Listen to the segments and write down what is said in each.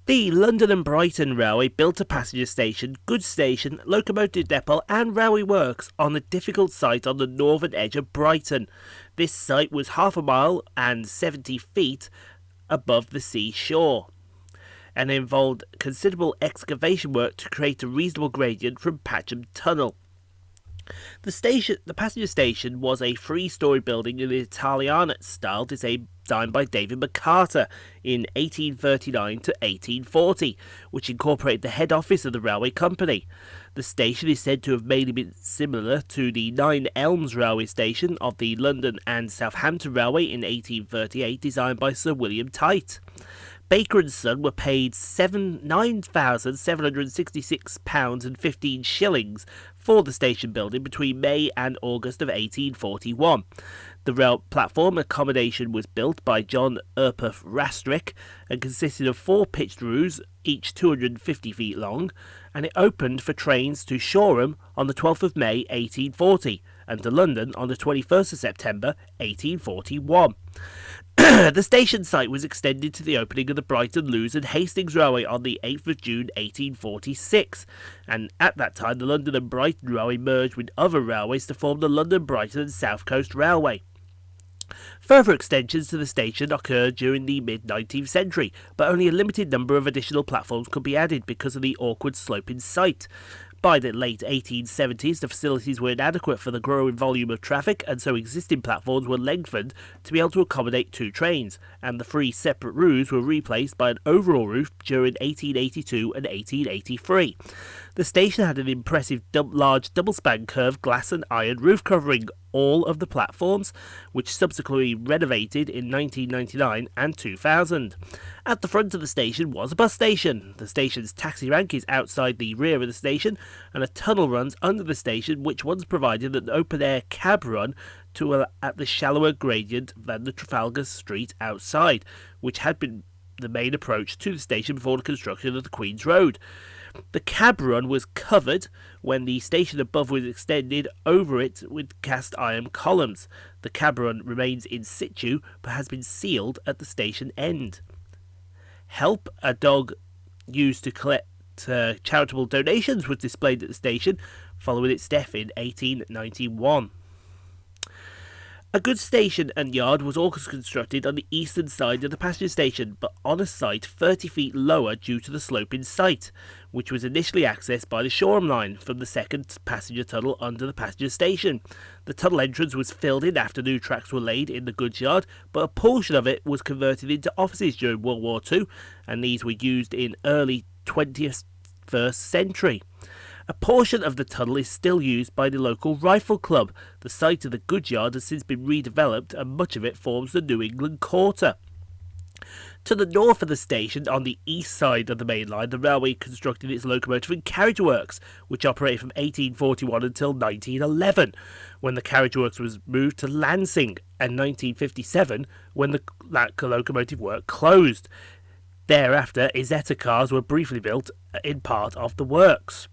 The London and Brighton Railway built a passenger station, goods station, locomotive depot and railway works on a difficult site on the northern edge of Brighton. This site was half a mile and 70 feet above the sea shore and involved considerable excavation work to create a reasonable gradient from Patcham Tunnel. The passenger station was a three-storey building in the Italianate style designed by David MacArthur in 1839 to 1840, which incorporated the head office of the railway company. The station is said to have mainly been similar to the Nine Elms railway station of the London and Southampton Railway in 1838, designed by Sir William Tite. Baker and Son were paid £9,766 and 15 shillings for the station building between May and August of 1841. The rail platform accommodation was built by John Urpeth Rastrick and consisted of 4 pitched roofs, each 250 feet long, and it opened for trains to Shoreham on the 12th of May 1840 and to London on the 21st of September 1841. The station site was extended to the opening of the Brighton, Lewes and Hastings Railway on the 8th of June 1846, and at that time the London and Brighton Railway merged with other railways to form the London, Brighton and South Coast Railway. Further extensions to the station occurred during the mid-19th century, but only a limited number of additional platforms could be added because of the awkward sloping site. By the late 1870s, the facilities were inadequate for the growing volume of traffic, and so existing platforms were lengthened to be able to accommodate 2 trains, and the 3 separate roofs were replaced by an overall roof during 1882 and 1883. The station had an impressive large double-span curved glass and iron roof covering all of the platforms, which subsequently renovated in 1999 and 2000. At the front of the station was a bus station. The station's taxi rank is outside the rear of the station, and a tunnel runs under the station, which once provided an open-air cab run at the shallower gradient than the Trafalgar Street outside, which had been the main approach to the station before the construction of the Queen's Road. The cab run was covered when the station above was extended over it with cast iron columns. The cab run remains in situ but has been sealed at the station end. Help, a dog used to collect charitable donations, was displayed at the station following its death in 1891. A goods station and yard was also constructed on the eastern side of the passenger station, but on a site 30 feet lower due to the sloping site, which was initially accessed by the Shoreham line from the second passenger tunnel under the passenger station. The tunnel entrance was filled in after new tracks were laid in the goods yard, but a portion of it was converted into offices during World War II, and these were used in early 21st century. A portion of the tunnel is still used by the local rifle club. The site of the goods yard has since been redeveloped, and much of it forms the New England Quarter. To the north of the station, on the east side of the main line, the railway constructed its locomotive and carriage works, which operated from 1841 until 1911, when the carriage works was moved to Lansing, and 1957, when the locomotive work closed. Thereafter, Isetta cars were briefly built in part of the works.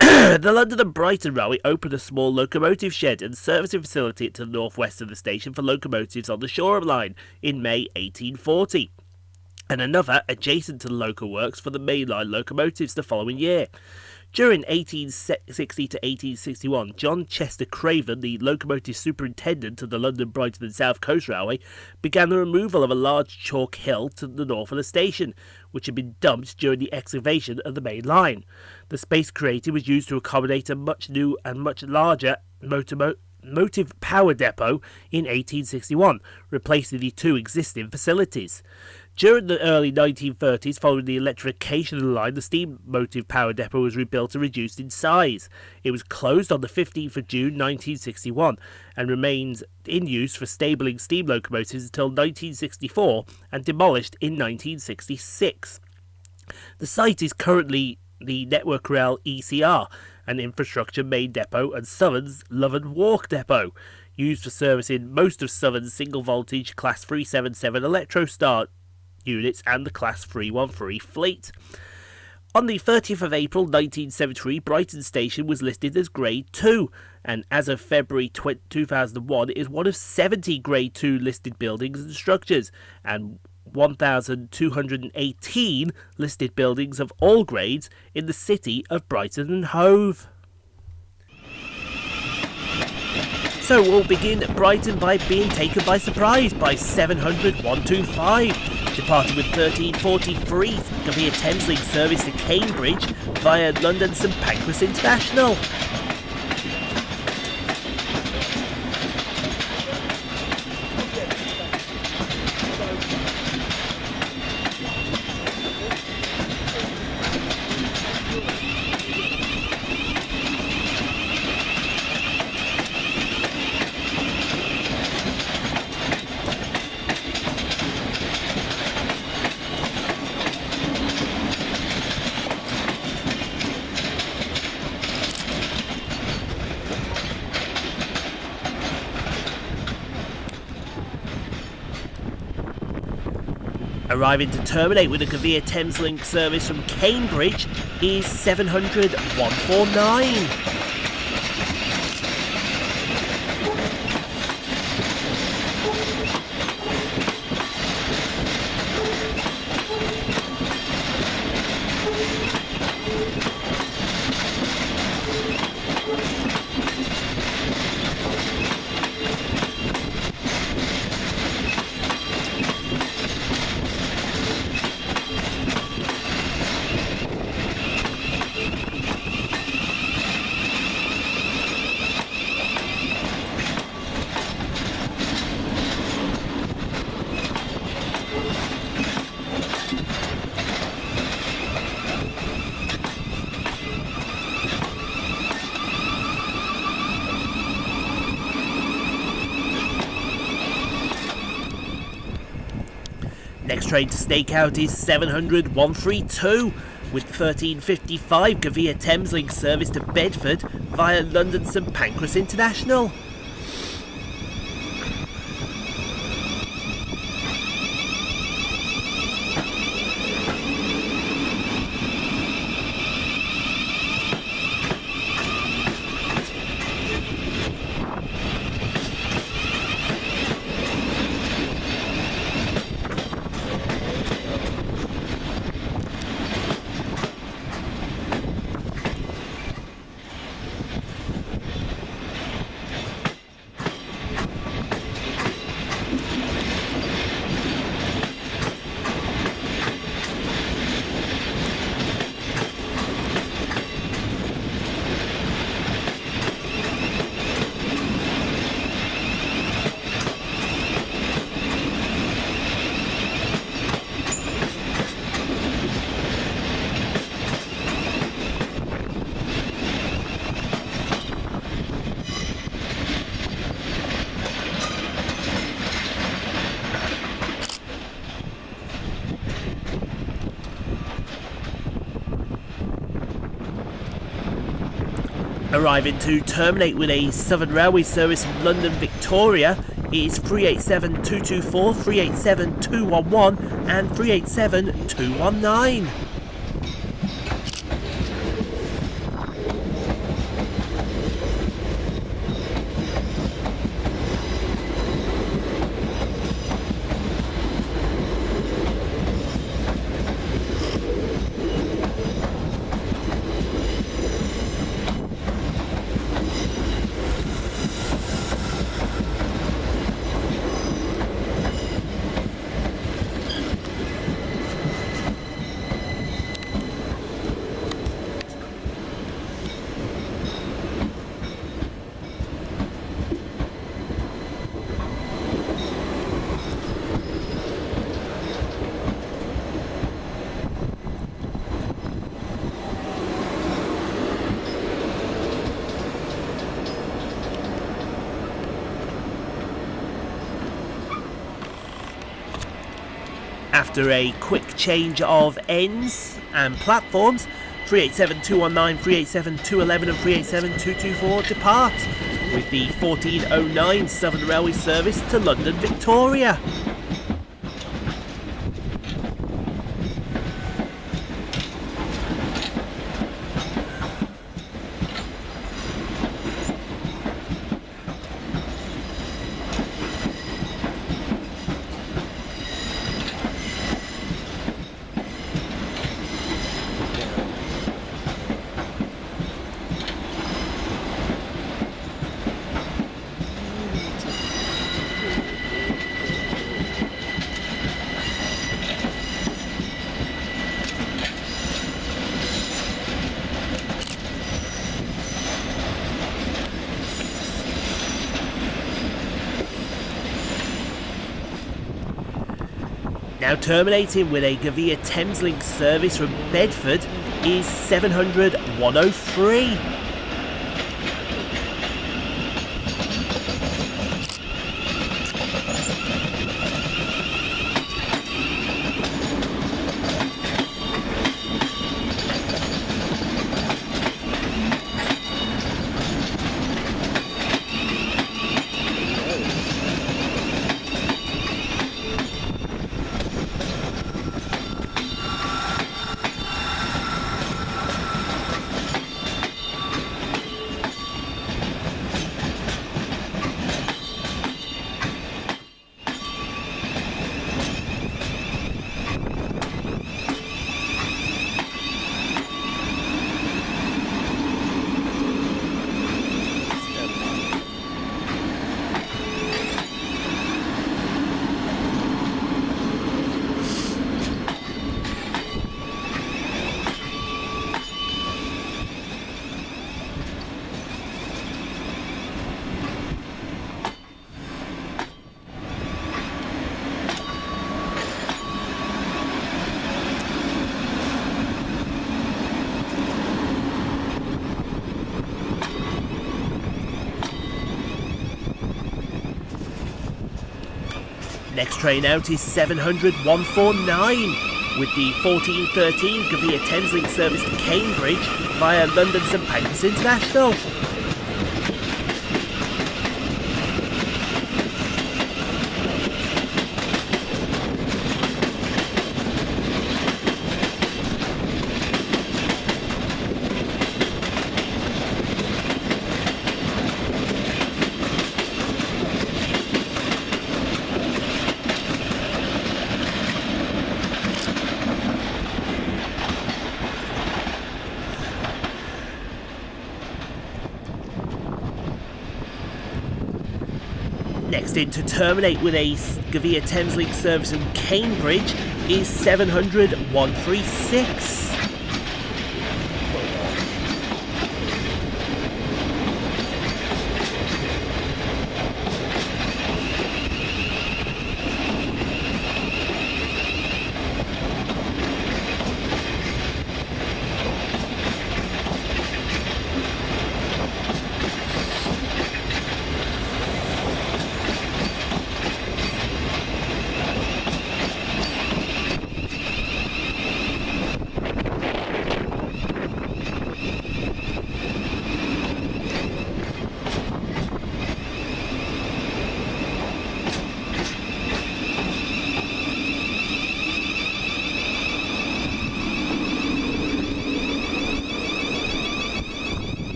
The London and Brighton Railway opened a small locomotive shed and servicing facility to the northwest of the station for locomotives on the Shoreham line in May 1840, and another adjacent to the local works for the Mainline locomotives the following year. During 1860 to 1861, John Chester Craven, the locomotive superintendent of the London, Brighton and South Coast Railway, began the removal of a large chalk hill to the north of the station, which had been dumped during the excavation of the main line. The space created was used to accommodate a much new and much larger motive power depot in 1861, replacing the 2 existing facilities. During the early 1930s, following the electrification of the line, the steam motive power depot was rebuilt and reduced in size. It was closed on the 15th of June 1961 and remained in use for stabling steam locomotives until 1964 and demolished in 1966. The site is currently the Network Rail ECR, an infrastructure main depot, and Southern's Love and Walk depot. used for servicing most of Southern's single-voltage Class 377 Electrostar units and the Class 313 fleet. On the 30th of April 1973, Brighton Station was listed as Grade 2, and as of February 2001, it is one of 70 Grade 2 listed buildings and structures, and 1,218 listed buildings of all grades in the city of Brighton and Hove. So we'll begin at Brighton by being taken by surprise by 700 125, departing with 1343 Govia Thameslink service to Cambridge via London St Pancras International. Arriving to terminate with a Govia Thameslink service from Cambridge is 700 149. Next train to stake out is 700 132 with 1355 Govia Thameslink service to Bedford via London St Pancras International. Arriving to terminate with a Southern Railway service from London Victoria is 387 224, 387 211 and 387 219. After a quick change of ends and platforms, 387 219, 387 211 and 387 224 depart. with the 1409 Southern Railway service to London Victoria. Now terminating with a Govia Thameslink service from Bedford is 700 103. Next train out is 700 149 with the 1413 Govia Thameslink service to Cambridge via London St Pancras International. Next in to terminate with a Govia Thameslink service in Cambridge is 700 136.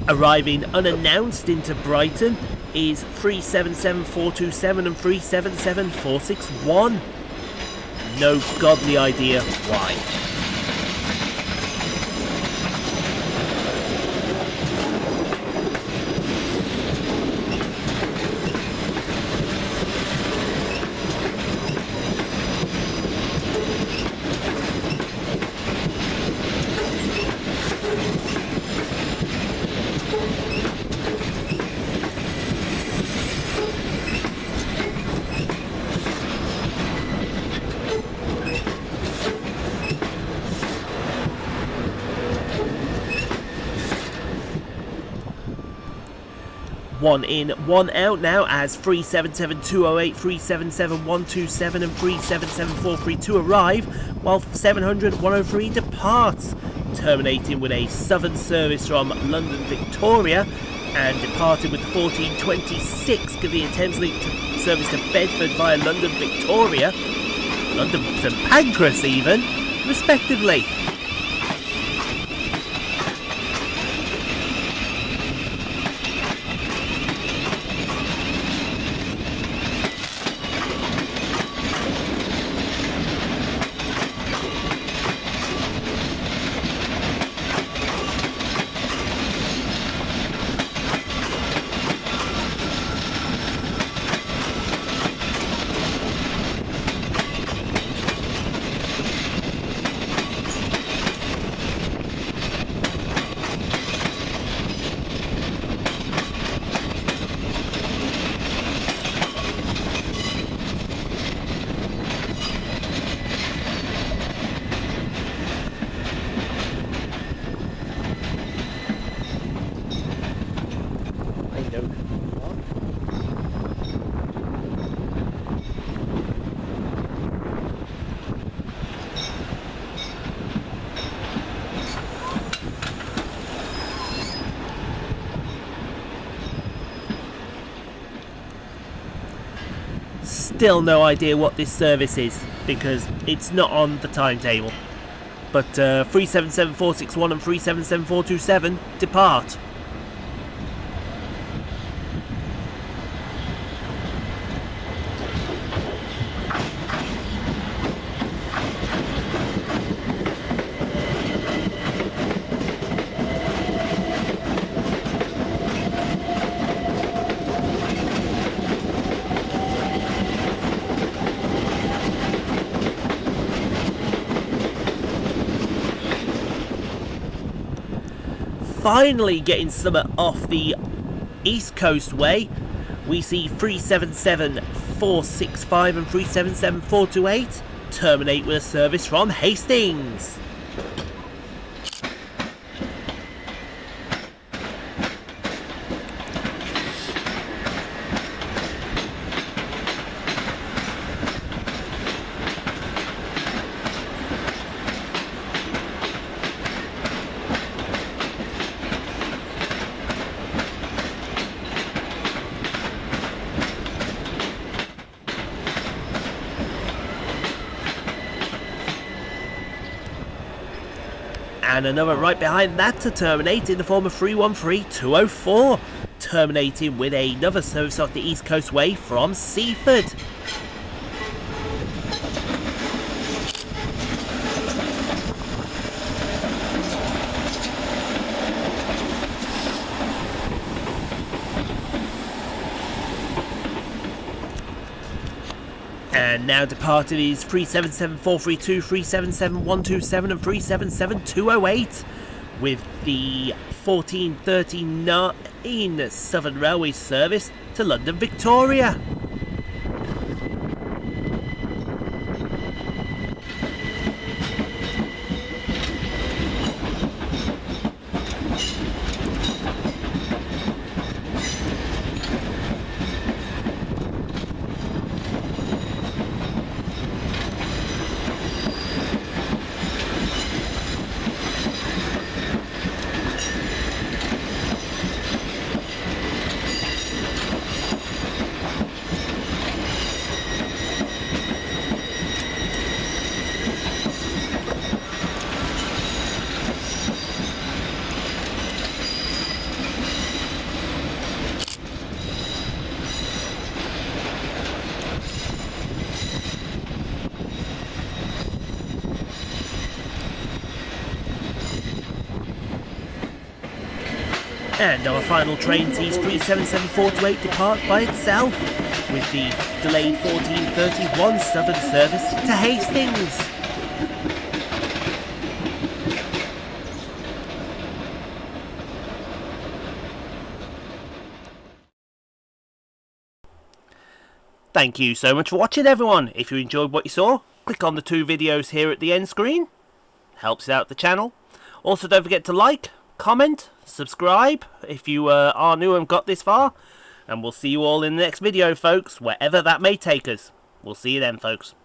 Arriving unannounced into Brighton is 377427 and 377461. No godly idea why. One in, one out now as 377208, 377127 and 377432 arrive, while 700 103 departs. terminating with a southern service from London Victoria and departing with the 1426 Govia Thameslink service to Bedford via London Victoria, London St Pancras even, respectively. Still no idea what this service is because it's not on the timetable. But 377461 and 377427 depart. Finally getting some off the East Coast way, we see 377465 and 377428 terminate with a service from Hastings. And another right behind that to terminate in the form of 313204, terminating with another service off the East Coast Way from Seaford. And now departed is 377432, 377127 and 377208 with the 1439 Southern Railway service to London Victoria. And our final train sees 377428 depart by itself with the delayed 1431 Southern service to Hastings. Thank you so much for watching, everyone. If you enjoyed what you saw, click on the 2 videos here at the end screen. Helps out the channel. Also, don't forget to like, comment, subscribe if you are new and got this far. And we'll see you all in the next video, folks, wherever that may take us. We'll see you then, folks.